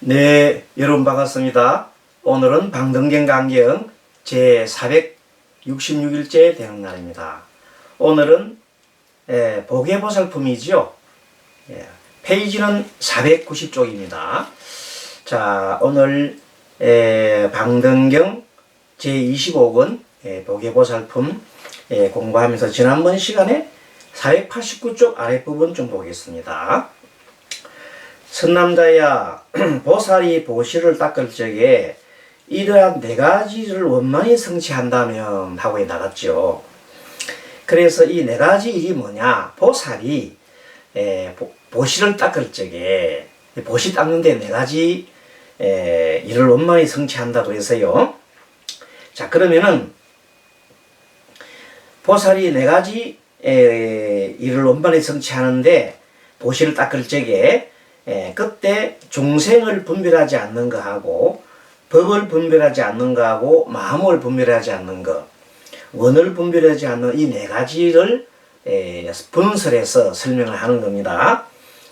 네, 여러분 반갑습니다. 오늘은 방등경 강경 제466일째 되는 날입니다. 오늘은 보계보살품이죠. 페이지는 490쪽입니다. 자, 오늘 방등경 제25권 보계보살품 공부하면서 지난번 시간에 489쪽 아랫부분 좀 보겠습니다. 선남자야, 보살이 보시를 닦을 적에 이러한 네 가지를 원만히 성취한다면 하고 나갔죠. 그래서 이 네 가지 일이 뭐냐? 보살이 보시를 닦을 적에 보시 닦는데 네 가지 일을 원만히 성취한다고 해서요. 자, 그러면은 보살이 네 가지 일을 원만히 성취하는데 보시를 닦을 적에 그때 중생을 분별하지 않는 거하고 법을 분별하지 않는 거하고 마음을 분별하지 않는 거, 원을 분별하지 않는 이 네 가지를 분설해서 설명을 하는 겁니다.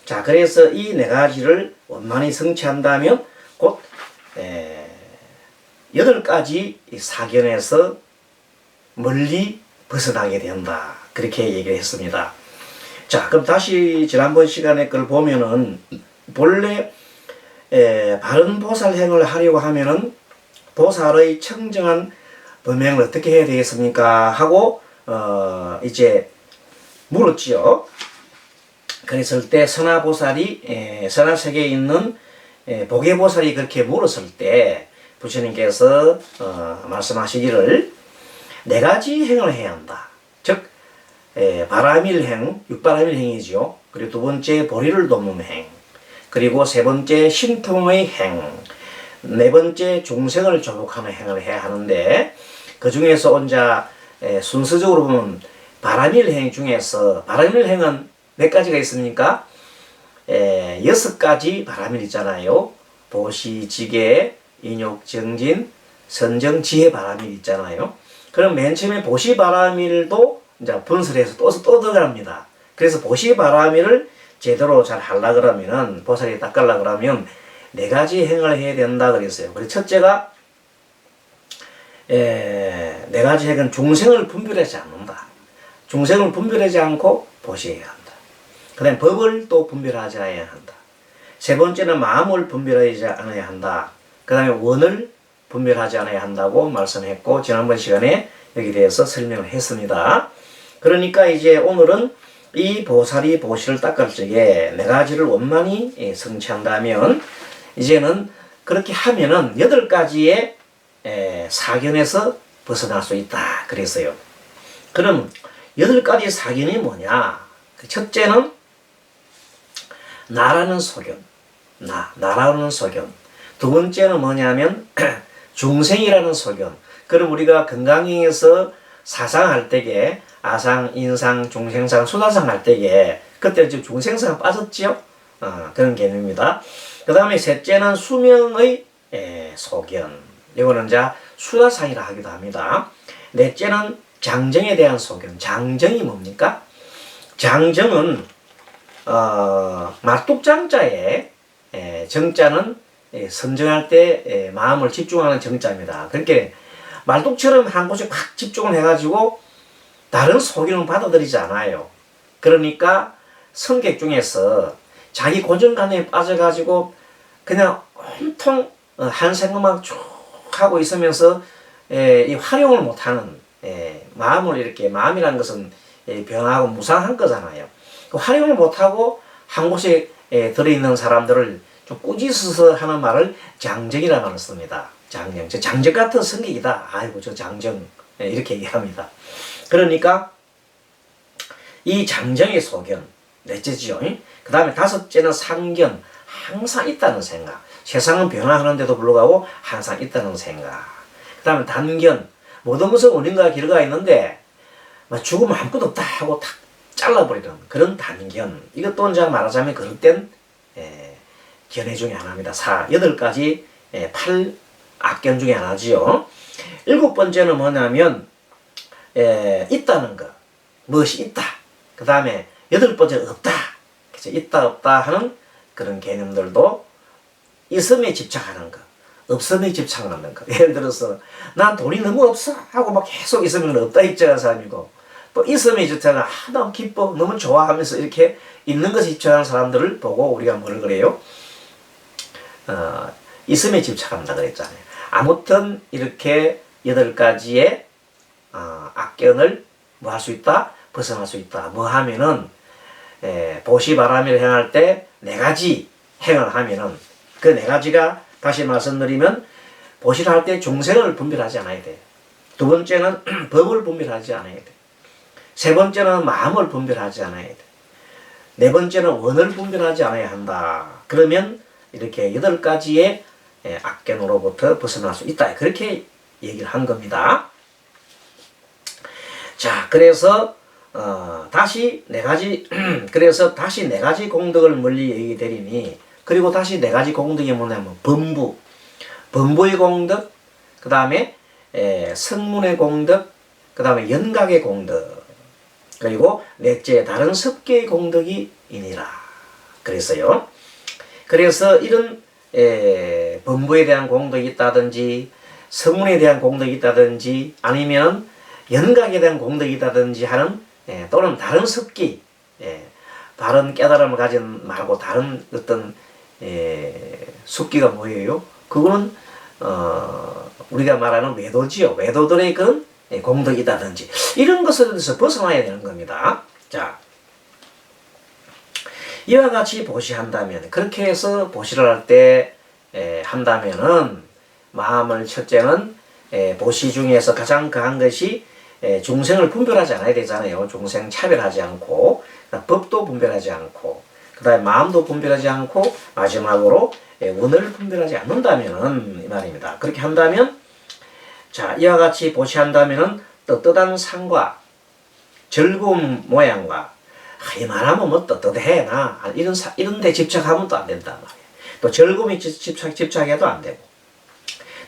자, 그래서 이 네 가지를 원만히 성취한다면 곧 8가지 사견에서 멀리 벗어나게 된다. 그렇게 얘기를 했습니다. 자, 그럼 다시 지난번 시간에 걸 보면은 본래 바른 보살 행을 하려고 하면은 보살의 청정한 범행을 어떻게 해야 되겠습니까? 하고 이제 물었지요. 그랬을 때 선화보살이 선화세계에 있는 보계보살이 그렇게 물었을 때 부처님께서 말씀하시기를 네 가지 행을 해야 한다. 즉 바라밀행, 육바라밀행이죠. 그리고 두 번째 보리를 돕는 행, 그리고 세 번째 신통의 행, 네 번째 중생을 조복하는 행을 해야 하는데 그 중에서 혼자 순서적으로 보면 바라밀행 중에서 바라밀행은 몇 가지가 있습니까? 6가지 바라밀 있잖아요. 보시, 지계, 인욕, 정진, 선정, 지혜 바라밀 있잖아요. 그럼 맨 처음에 보시 바라밀도 이제 분설해서 또 들어갑니다. 그래서 보시 바라밀을 제대로 잘 하려 그러면은 보살이 닦으려 그러면 네 가지 행을 해야 된다 그랬어요. 그래서 첫째가 네 가지 행은 중생을 분별하지 않는다. 중생을 분별하지 않고 보시해야 한다. 그 다음에 법을 또 분별하지 않아야 한다. 세 번째는 마음을 분별하지 않아야 한다. 그 다음에 원을 분별하지 않아야 한다고 말씀했고 지난번 시간에 여기 대해서 설명을 했습니다. 그러니까 이제 오늘은 이 보살이 보시를 닦을 적에 네 가지를 원만히 성취한다면 이제는 그렇게 하면은 8가지의 사견에서 벗어날 수 있다 그랬어요. 그럼 8가지 사견이 뭐냐? 첫째는 나라는 소견, 나라는 소견. 두 번째는 뭐냐면 중생이라는 소견. 그럼 우리가 건강행에서 사상할 때에 아상, 인상, 중생상, 수다상 할 때에 그때 지금 중생상 빠졌죠? 그런 개념입니다. 그 다음에 셋째는 수명의 소견. 이거는 이제 수다상이라 하기도 합니다. 넷째는 장정에 대한 소견. 장정이 뭡니까? 장정은 말뚝장자에 정자는 선정할 때 마음을 집중하는 정자입니다. 그렇게 말뚝처럼 한 곳에 확 집중을 해가지고 다른 소견은 받아들이지 않아요. 그러니까 성격 중에서 자기 고정관념에 빠져가지고 그냥 온통 한 생각만 쭉 하고 있으면서 이 활용을 못하는 마음을 이렇게 마음이라는 것은 변하고 무상한 거잖아요. 활용을 못하고 한 곳에 들어있는 사람들을 좀 꾸짖어서 하는 말을 장정이라는 말을 씁니다. 장정. 저 장정 같은 성격이다. 아이고 저 장정. 이렇게 얘기합니다. 그러니까 이 장정의 소견 넷째지요. 그 다음에 다섯째는 상견. 항상 있다는 생각. 세상은 변화하는데도 불구하고 항상 있다는 생각. 그 다음에 단견. 모든 것은 원인과 결과가 있는데 죽으면 아무것도 없다 하고 탁 잘라버리는 그런 단견. 이것도 이제 말하자면 그릇된 견해 중에 하나입니다. 8가지 8악견 중에 하나지요. 7번째는 뭐냐면 있다는 것. 무엇이 있다. 그 다음에 8번째는 없다. 그래서 있다 없다 하는 그런 개념들도 있음에 집착하는 거, 없음에 집착하는 거. 예를 들어서 난 돈이 너무 없어 하고 막 계속 있으면 없다 입장하는 사람이고, 또 있음에 집착하는 너무 기뻐, 너무 좋아하면서 이렇게 있는 것에 집착하는 사람들을 보고 우리가 뭐를 그래요? 있음에 집착한다 그랬잖아요. 아무튼 이렇게 8가지의 악견을 뭐 할 수 있다? 벗어날 수 있다. 뭐 하면은 보시바라밀을 행할 때 4가지 행을 하면은 그 4가지가 다시 말씀드리면 보시를 할 때 중생을 분별하지 않아야 돼. 두 번째는 법을 분별하지 않아야 돼. 세 번째는 마음을 분별하지 않아야 돼. 네 번째는 원을 분별하지 않아야 한다. 그러면 이렇게 8가지의 악견으로부터 벗어날 수 있다. 그렇게 얘기를 한 겁니다. 자, 그래서 다시 4가지 그래서 다시 4가지 공덕을 멀리 얘기되리니, 그리고 다시 4가지 공덕이 뭐냐면 범부의 공덕, 그 다음에 성문의 공덕, 그 다음에 연각의 공덕, 그리고 넷째 다른 섭계의 공덕이 이니라 그랬어요. 그래서 이런 범부에 대한 공덕이 있다든지, 성문에 대한 공덕이 있다든지, 아니면 연각에 대한 공덕이 있다든지 하는 또는 다른 섭기, 바른 깨달음을 가진 말고 다른 어떤 섭기가 뭐예요? 그거는 우리가 말하는 외도지요. 외도들의 그런 공덕이다든지 이런 것에 대해서 벗어나야 되는 겁니다. 자, 이와 같이 보시한다면, 그렇게 해서 보시를 할 때 한다면은 마음을 첫째는 보시 중에서 가장 강한 것이 중생을 분별하지 않아야 되잖아요. 중생 차별하지 않고, 법도 분별하지 않고, 그 다음에 마음도 분별하지 않고, 마지막으로 원을 분별하지 않는다면은 이 말입니다. 그렇게 한다면, 자, 이와 같이 보시한다면은 떳떳한 상과 즐거운 모양과, 이 말하면 뭐 떳떳해 나 이런 데 집착하면 또 안 된단 말이에요. 또 즐거움이 집착해도 안 되고,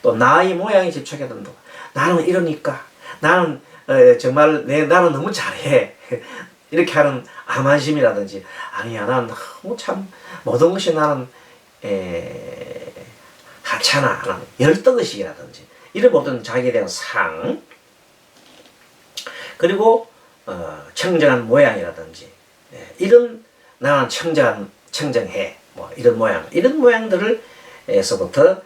또 나의 모양이 집착해도 안 되고, 나는 이러니까, 나는 정말 나는 너무 잘해 이렇게 하는 암만심이라든지, 아니야 난 너무 참 모든 것이 나는 하찮아 하는 열등의식이라든지, 이런 모든 자기에 대한 상, 그리고 청정한 모양이라든지, 이런 나는 청정해 뭐 이런 모양들을 에서부터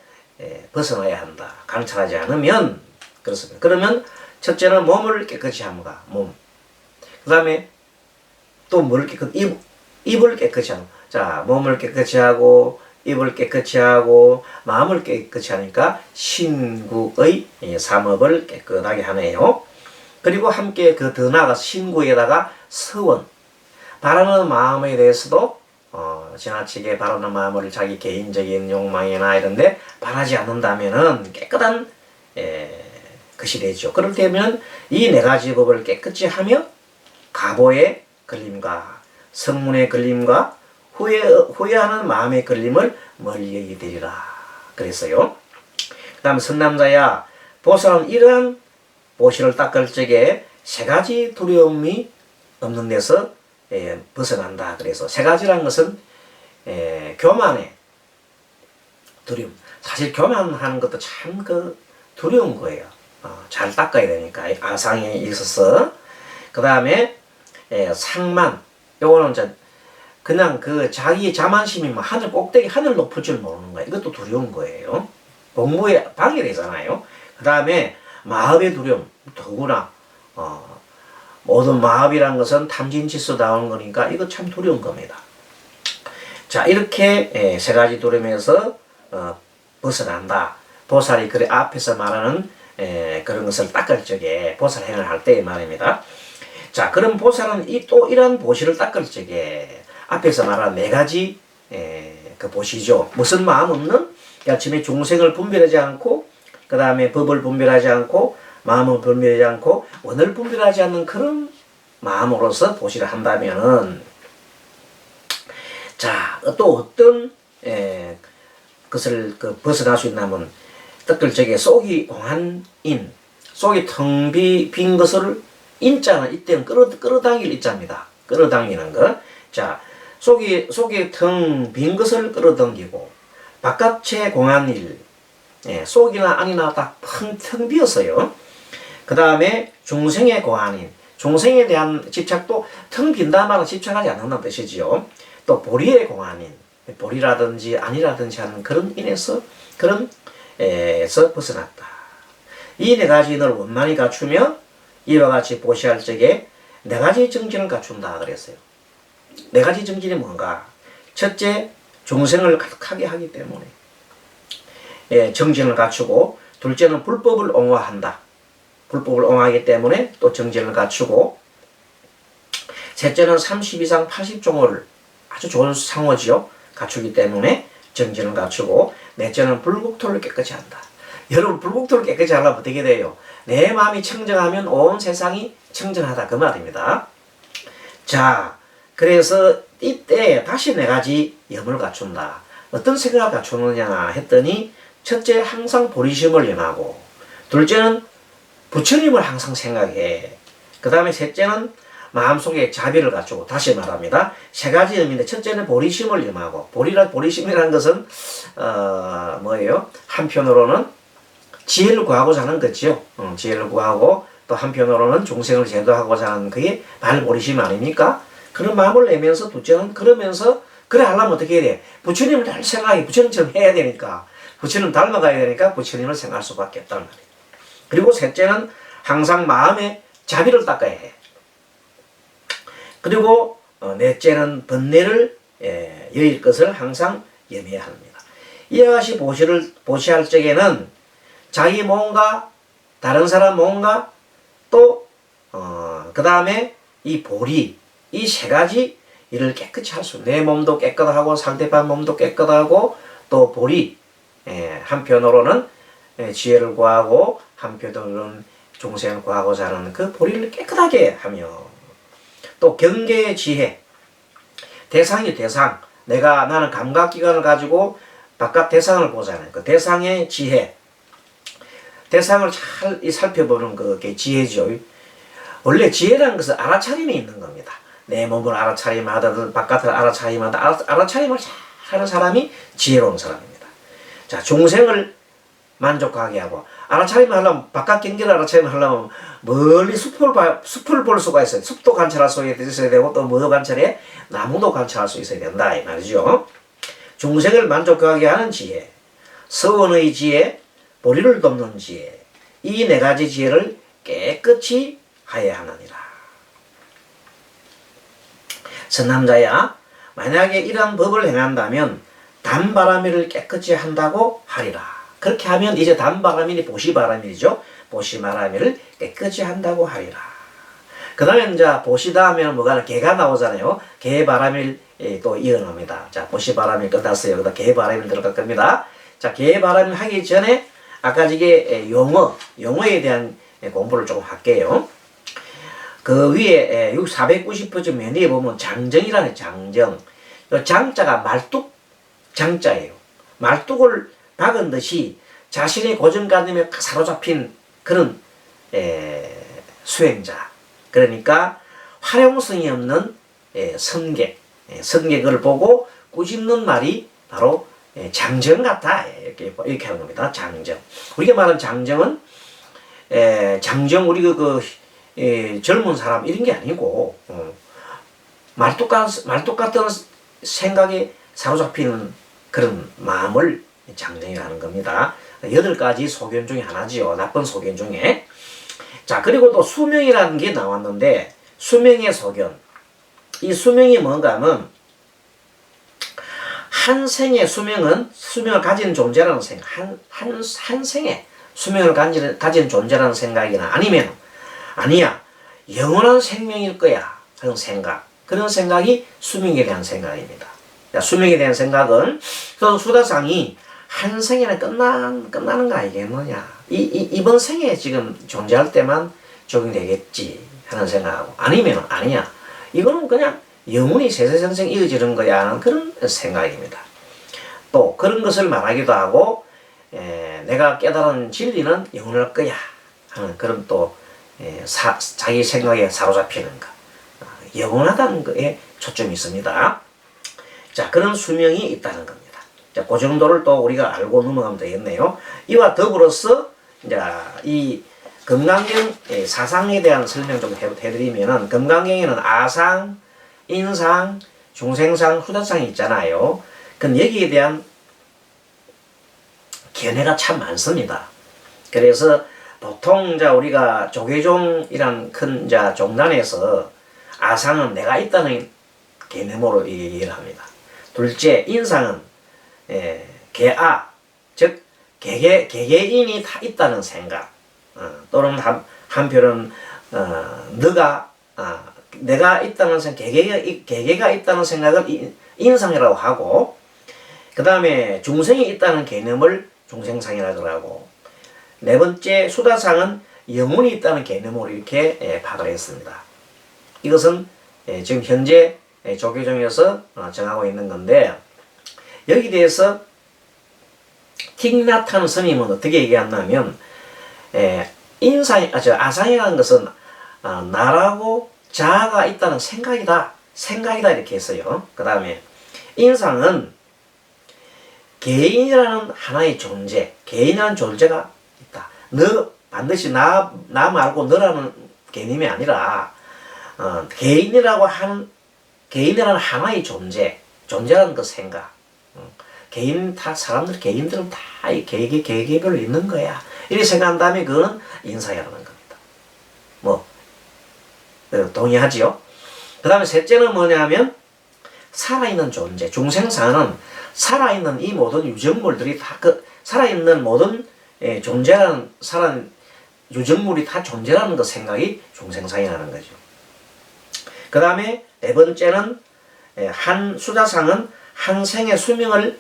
벗어나야 한다. 관찰하지 않으면 그렇습니다. 그러면 첫째는 몸을 깨끗이 함과 몸, 그 다음에 또 뭘 깨끗이 입을 깨끗이 하고, 자, 몸을 깨끗이 하고 입을 깨끗이 하고 마음을 깨끗이 하니까 신구의 삼업을 깨끗하게 하네요. 그리고 함께 그 더 나아가 신구에다가 서원, 바라는 마음에 대해서도 지나치게 바라는 마음을 자기 개인적인 욕망이나 이런데 바라지 않는다면은 깨끗한 것이 되죠. 그럴 때면 이 4가지 법을 깨끗이 하며 가보의 걸림과 성문의 걸림과 후회하는 마음의 걸림을 멀리 되리라 그랬어요. 그 다음 선남자야, 보살은 이러한 보시를 닦을 적에 3가지 두려움이 없는 데서 벗어난다. 그래서 3가지라는 것은 교만의 두려움. 사실 교만하는 것도 참 두려운 거예요. 잘 닦아야 되니까 아상에 있어서. 그 다음에 상만, 요거는 이제 그냥 자기 자만심이 뭐 하늘 높을 줄 모르는 거예요. 이것도 두려운 거예요. 공부에 방해되잖아요. 그 다음에 마음의 두려움, 더구나 모든 마음이란 것은 탐진치수 나오는 거니까 이거 참 두려운 겁니다. 자, 이렇게 3가지 두려움에서 벗어난다. 보살이 그래 앞에서 말하는 그런 것을 닦을 적에 보살 행을 할 때 말입니다. 자, 그럼 보살은 또 이런 보시를 닦을 적에 앞에서 말한 4가지 그 보시죠. 무슨 마음 없는? 아침에 중생을 분별하지 않고, 그 다음에 법을 분별하지 않고, 마음을 분별하지 않고, 원을 분별하지 않는 그런 마음으로서 보시를 한다면은, 자, 또 어떤 것을 벗어날 수 있냐면, 닦을 적에 속이 공한인, 속이 텅 빈 것을 인자는 이때는 끌어당길 인자입니다. 끌어당기는 것. 자, 속이 텅 빈 것을 끌어당기고, 바깥의 공안일, 속이나 안이나 딱 텅 비었어요. 그 다음에 중생의 공안인, 중생에 대한 집착도 텅 빈다 말은 집착하지 않는다는 뜻이지요. 또 보리의 공안인, 보리라든지 안이라든지 하는 그런 인에서 그런 에서 벗어났다. 이 네 가지 인을 원만히 갖추며 이와 같이 보시할 적에 네 가지 정진을 갖춘다 그랬어요. 네 가지 정진이 뭔가? 첫째, 중생을 가득하게 하기 때문에 정진을 갖추고, 둘째는 불법을 옹호한다. 불법을 옹호하기 때문에 또 정진을 갖추고, 셋째는 30 이상 80종을 아주 좋은 상호지요. 갖추기 때문에 정진을 갖추고, 넷째는 불국토를 깨끗이 한다. 여러분, 불국토를 깨끗이 하려면 어떻게 돼요? 내 마음이 청정하면 온 세상이 청정하다 그 말입니다. 자, 그래서 이때 다시 네 가지 염을 갖춘다. 어떤 생각을 갖추느냐 했더니, 첫째 항상 보리심을 염하고, 둘째는 부처님을 항상 생각해. 그 다음에 셋째는 마음속에 자비를 갖추고, 다시 말합니다. 세 가지 염인데, 첫째는 보리심을 염하고, 보리심이라는 것은 뭐예요? 한편으로는 지혜를 구하고자 하는 거죠. 지혜를 구하고, 또 한편으로는 중생을 제도하고자 하는 그게 발보리심 아닙니까? 그런 마음을 내면서, 둘째는 그러면서, 그래 하려면 어떻게 해야 돼? 부처님을 잘 생각해. 부처님처럼 해야 되니까. 부처님 닮아가야 되니까 부처님을 생각할 수밖에 없다는 말이에요. 그리고 셋째는 항상 마음에 자비를 닦아야 해. 그리고 넷째는 번뇌를 여일 것을 항상 염해야 합니다. 이와 같이 보시할 적에는 자기 몸과 다른 사람 몸과 또 그 다음에 이 보리, 이 세 가지 일을 깨끗이 할 수, 내 몸도 깨끗하고 상대방 몸도 깨끗하고 또 보리, 한편으로는 지혜를 구하고 한편으로는 중생을 구하고자 하는 그 보리를 깨끗하게 하며, 또 경계의 지혜, 대상이 대상, 나는 감각기관을 가지고 바깥 대상을 보잖아요. 그 대상의 지혜, 대상을 잘 살펴보는 그게 지혜죠. 원래 지혜라는 것은 알아차림이 있는 겁니다. 내 몸을 알아차림하든 바깥을 알아차림하든 알아차림을 잘 하는 사람이 지혜로운 사람입니다. 자, 중생을 만족하게 하고, 알아차림을 하려면, 바깥 경계를 알아차림을 하려면 멀리 숲을 볼 수가 있어요. 숲도 관찰할 수 있어야 되고, 또 뭐도 관찰해? 나무도 관찰할 수 있어야 된다 이 말이죠. 중생을 만족하게 하는 지혜, 서원의 지혜, 보리를 돕는 지혜, 이 네 가지 지혜를 깨끗이 하여야 하느니라. 선남자야, 만약에 이러한 법을 행한다면 단바라밀을 깨끗이 한다고 하리라. 그렇게 하면 이제 단바라밀이 보시바라밀이죠. 보시바라밀을 깨끗이 한다고 하리라. 그 다음에 이제 보시다 하면 뭐가 개가 나오잖아요. 개바라밀 또 이어납니다. 자, 보시바라밀 끝났어요. 그다음 개바라밀 들어갈 겁니다. 자, 개바라밀 하기 전에 아까 이게 용어에 대한 공부를 조금 할게요. 그 위에 490페이지 맨 위에 보면 장정이라는 장정. 이 장자가 말뚝 장자예요. 말뚝을 박은 듯이 자신의 고정관념에 사로잡힌 그런 수행자. 그러니까 활용성이 없는 성객. 성객을 보고 꾸짖는 말이 바로 장정 같다. 이렇게 하는 겁니다. 장정. 우리가 말하는 장정은 장정 우리 젊은 사람 이런 게 아니고 말뚝 같은 생각에 사로잡히는 그런 마음을 장정이라는 겁니다. 8가지 소견 중에 하나지요. 나쁜 소견 중에. 자, 그리고 또 수명이라는 게 나왔는데, 수명의 소견. 이 수명이 뭔가 하면 한 생의 수명을 가진 존재라는 생각, 한 생의 수명을 가진 존재라는 생각이나 아니야 영원한 생명일 거야 하는 생각, 그런 생각이 수명에 대한 생각입니다. 수명에 대한 생각은 수다상이 한 생에는 끝나는 거 아니겠느냐, 이번 생에 지금 존재할 때만 적용되겠지 하는 생각하고, 아니야 이거는 그냥 영원히 세세생생 이어지는 거야 하는 그런 생각입니다. 또 그런 것을 말하기도 하고, 내가 깨달은 진리는 영원할 거야 하는 그런 또 자기 생각에 사로잡히는 것, 영원하다는 것에 초점이 있습니다. 자, 그런 수명이 있다는 겁니다. 자, 그 정도를 또 우리가 알고 넘어가면 되겠네요. 이와 더불어서 이제 이 금강경 사상에 대한 설명 좀 해드리면은, 금강경에는 아상, 인상, 중생상, 후다상이 있잖아요. 그럼 여기에 대한 견해가 참 많습니다. 그래서 보통 우리가 조계종이란 큰 종단에서 아상은 내가 있다는 개념으로 얘기를 합니다. 둘째, 인상은 개아, 즉 개개인이 다 있다는 생각, 또는 한편은 내가 있다는 생각, 개개가 있다는 생각을 인상이라고 하고, 그 다음에 중생이 있다는 개념을 중생상이라고 하고, 네 번째 수다상은 영혼이 있다는 개념으로 이렇게 파악을 했습니다. 이것은 지금 현재 조계종에서 정하고 있는 건데, 여기 대해서 틱나탄 스님은 어떻게 얘기했냐면, 아상이라는 것은 나라고 자아가 있다는 생각이다 이렇게 했어요. 그 다음에 인상은 개인이라는 하나의 존재, 개인이라는 존재가 있다. 반드시 나 말고 너라는 개념이 아니라 개인이라는 하나의 존재라는 그 생각. 개인들은 다 개개별로 있는 거야. 이렇게 생각한 다음에 그거는 인상이라는 겁니다. 동의하지요? 그 다음에 셋째는 뭐냐면, 살아있는 존재, 중생사는 살아있는 이 모든 유정물들이 다 살아있는 모든 유정물이 다 존재라는 그 생각이 중생상이라는 거죠. 그 다음에 네 번째는 수자상은 한 생의 수명을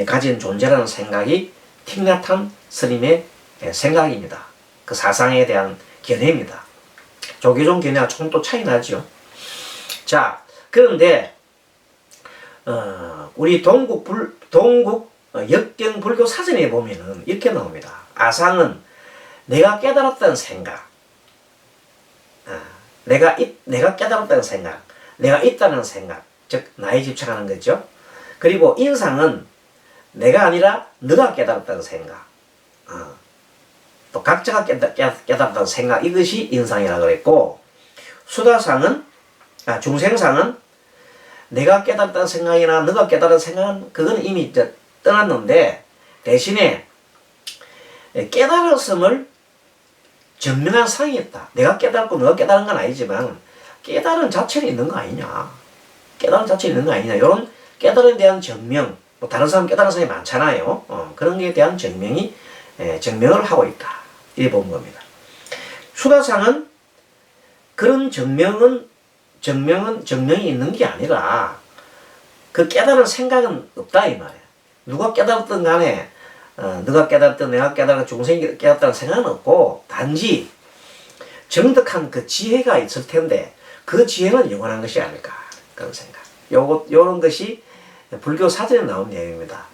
가진 존재라는 생각이 틱나탄 스님의 생각입니다. 그 사상에 대한 견해입니다. 조계종 견해와 조금 또 차이 나죠. 자, 그런데 우리 동국 역경 불교 사전에 보면은 이렇게 나옵니다. 아상은 내가 깨달았다는 생각, 내가 깨달았다는 생각, 내가 있다는 생각, 즉 나에 집착하는 거죠. 그리고 인상은 내가 아니라 너가 깨달았다는 생각, 또 각자가 깨달았다는 생각, 이것이 인상이라고 그랬고, 중생상은 내가 깨달았다는 생각이나 너가 깨달은 생각은 그건 이미 떠났는데, 대신에 깨달았음을 증명한 상이 있다. 내가 깨달고 너가 깨달은 건 아니지만 깨달은 자체는 있는 거 아니냐, 이런 깨달음에 대한 증명, 다른 사람 깨달은 사람이 많잖아요. 그런 게 대한 증명을 하고 있다, 이렇게 본 겁니다. 수다상은 그런 증명이 있는 게 아니라 그 깨달은 생각은 없다 이 말이야. 누가 깨달았든 간에 너가 깨달았든 내가 깨달았든 중생이 깨달았다는 생각은 없고, 단지 정득한 그 지혜가 있을 텐데 그 지혜는 영원한 것이 아닐까, 그런 생각. 요런 것이 불교 사전에 나온 내용입니다.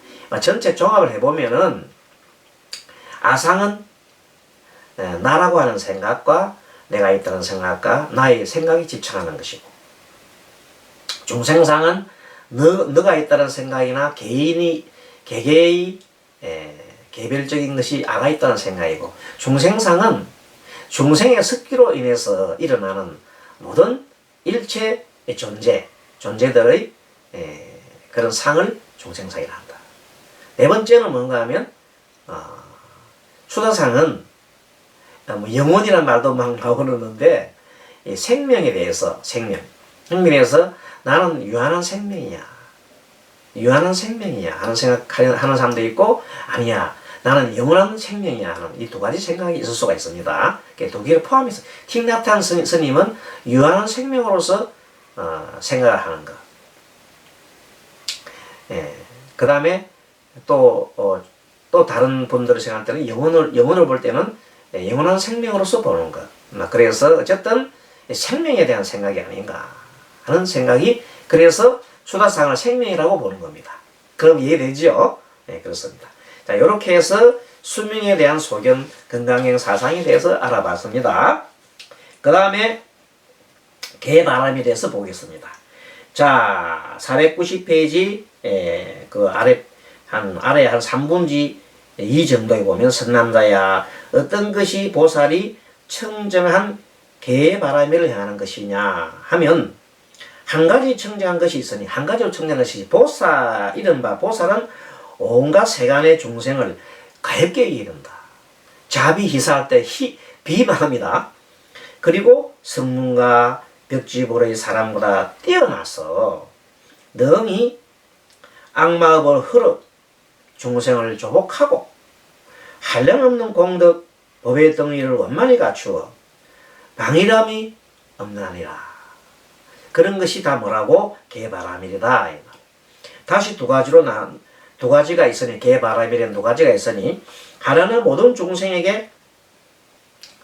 전체 종합을 해보면은, 아상은 나라고 하는 생각과 내가 있다는 생각과 나의 생각이 집착하는 것이고, 중생상은 너가 있다는 생각이나 개개의 개별적인 것이 아가 있다는 생각이고, 중생상은 중생의 습기로 인해서 일어나는 모든 일체 존재들의 그런 상을 중생상이라 한다. 네 번째는 뭔가 하면, 수다상은 영혼이라는 말도 막 나오고 그러는데, 생명에 대해서, 생명에 대해서 나는 유한한 생명이야 하는 생각하는 사람도 있고, 아니야 나는 영원한 생명이야 하는 이 두 가지 생각이 있을 수가 있습니다. 두 개를 포함해서 틱나탄 스님은 유한한 생명으로서 생각을 하는 것. 그 다음에 또 다른 분들이 생각할 때는 영혼을 볼 때는 영원한 생명으로서 보는 것. 그래서 어쨌든 생명에 대한 생각이 아닌가 하는 생각이, 그래서 수다상을 생명이라고 보는 겁니다. 그럼 이해되죠? 네, 그렇습니다. 자, 이렇게 해서 수명에 대한 소견, 건강형 사상에 대해서 알아봤습니다. 그 다음에 개바람에 대해서 보겠습니다. 자, 490페이지 그 아래 한 아래 한 3분지 2 정도에 보면 선남자야 어떤 것이 보살이 청정한 개바라밀을 향하는 것이냐 하면 한 가지 청정한 것이 있으니 한 가지로 청정한 것이 보살 이른바 보살은 온갖 세간의 중생을 가볍게 이른다. 자비희사할 때 비바랍니다. 그리고 성문과 벽지보의 사람보다 뛰어나서 능히 악마업을 흐르 중생을 조복하고 한량없는 공덕 법의 덩이를 원만히 갖추어 방일함이 없나니라. 그런 것이 다 뭐라고? 개바라밀이다. 다시 두 가지가 있으니 개바라밀에는 두 가지가 있으니 하나는 모든 중생에게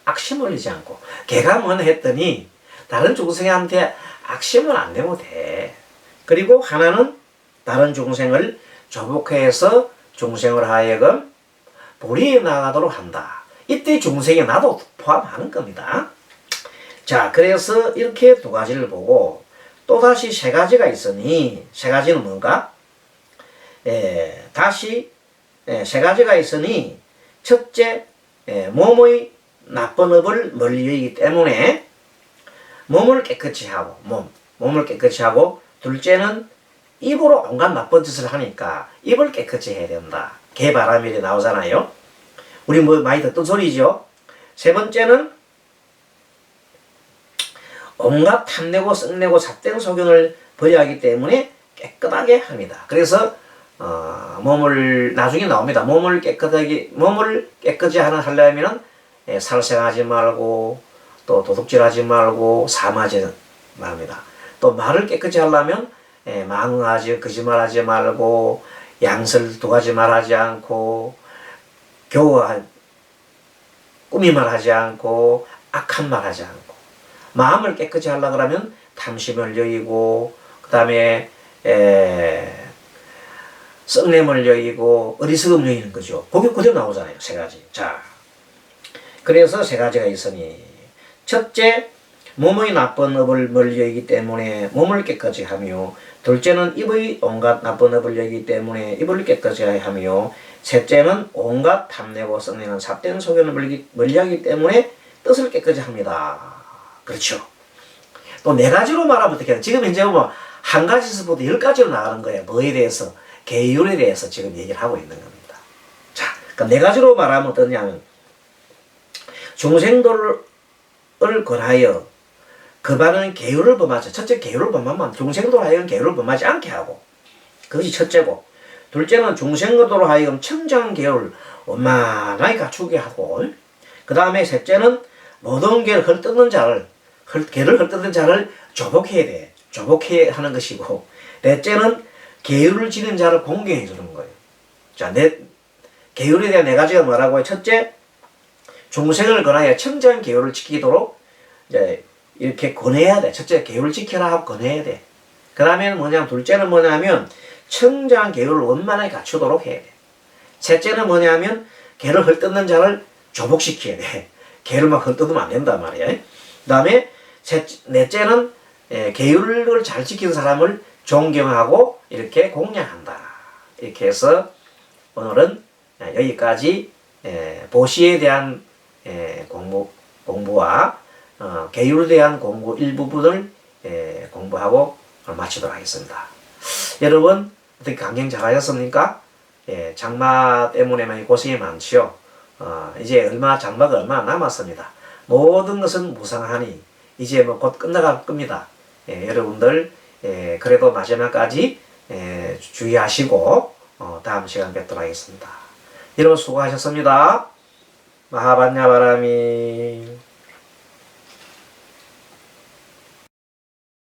악심을 내지 않고 개가 뭐냐 했더니 다른 중생한테 악심을 안 내면 돼. 그리고 하나는 다른 중생을 조복해서 중생을 하여금 불이에 나가도록 한다. 이때 중생에 나도 포함하는 겁니다. 자, 그래서 이렇게 두 가지를 보고 또다시 세 가지가 있으니 세 가지는 뭔가? 다시 세 가지가 있으니 첫째, 몸의 나쁜 업을 멀리 여기기 때문에 몸을 깨끗이 하고 몸을 깨끗이 하고 둘째는 입으로 온갖 나쁜 짓을 하니까 입을 깨끗이 해야 된다. 개바라밀이 나오잖아요. 우리 뭐 많이 듣던 소리죠. 세 번째는 온갖 탐내고 썩내고 삿된 소견을 버려야 하기 때문에 깨끗하게 합니다. 그래서 몸을 나중에 나옵니다. 몸을 깨끗이 하려면 살생하지 말고 또 도둑질하지 말고 사마지 말합니다. 또 말을 깨끗이 하려면 망언하지 거짓말하지 말고 양설 두 가지 말하지 않고 꾸미 말하지 않고 악한 말하지 않고 마음을 깨끗이 하려고 그러면 탐심을 여의고 그 다음에 썩냄을 여의고 어리석음을 여의는 거죠. 그게 그대로 나오잖아요. 세 가지. 자, 그래서 세 가지가 있으니 첫째, 몸의 나쁜 업을 멀리 여기기 때문에 몸을 깨끗이 하며 둘째는 입의 온갖 나쁜 업을 여기기 때문에 입을 깨끗이 하며 셋째는 온갖 탐내고 썩내는 삿된 소견을 멀리하기 때문에 뜻을 깨끗이 합니다. 그렇죠. 또 네 가지로 말하면 어떻게 해요? 지금 이제 뭐 한 가지에서부터 10가지로 나가는 거예요. 뭐에 대해서? 계율에 대해서 지금 얘기를 하고 있는 겁니다. 자, 그럼 네 가지로 말하면 어떠냐면 중생도를 권하여 그반은 계율을 범하죠. 첫째, 계율을 범하면 중생도로 하여금 계율을 범하지 않게 하고 그것이 첫째고 둘째는 중생도로 하여금 청정한 계율을 원만하게 갖추게 하고 그 다음에 셋째는 모든 개를 헐뜯는 자를 조복해야 돼. 조복해야 하는 것이고 넷째는 계율을 지는 자를 공경해 주는 거예요. 자, 계율에 대한 네 가지가 뭐라고요? 첫째, 중생을 권하여 청정한 계율을 지키도록 이제 이렇게 권해야 돼. 첫째, 계율을 지켜라 하고 권해야 돼. 그 다음에 뭐냐면 둘째는 뭐냐면 청정한 계율을 원만하게 갖추도록 해야 돼. 셋째는 뭐냐면 개를 헐뜯는 자를 조복시켜야 돼. 개를 막 헐뜯으면 안 된단 말이야. 그 다음에 넷째는 계율을 잘 지킨 사람을 존경하고 이렇게 공양한다. 이렇게 해서 오늘은 여기까지 보시에 대한 공부와 계율에 대한 공부 일부분을 공부하고 마치도록 하겠습니다. 여러분 어떻게 강행 잘 하셨습니까? 장마 때문에 많이 고생이 많지요. 이제 장마가 얼마 남았습니다. 모든 것은 무상하니 이제 뭐 곧 끝나갈 겁니다. 여러분들 그래도 마지막까지 주의하시고 다음 시간 뵙도록 하겠습니다. 여러분 수고하셨습니다. 마하반야바라미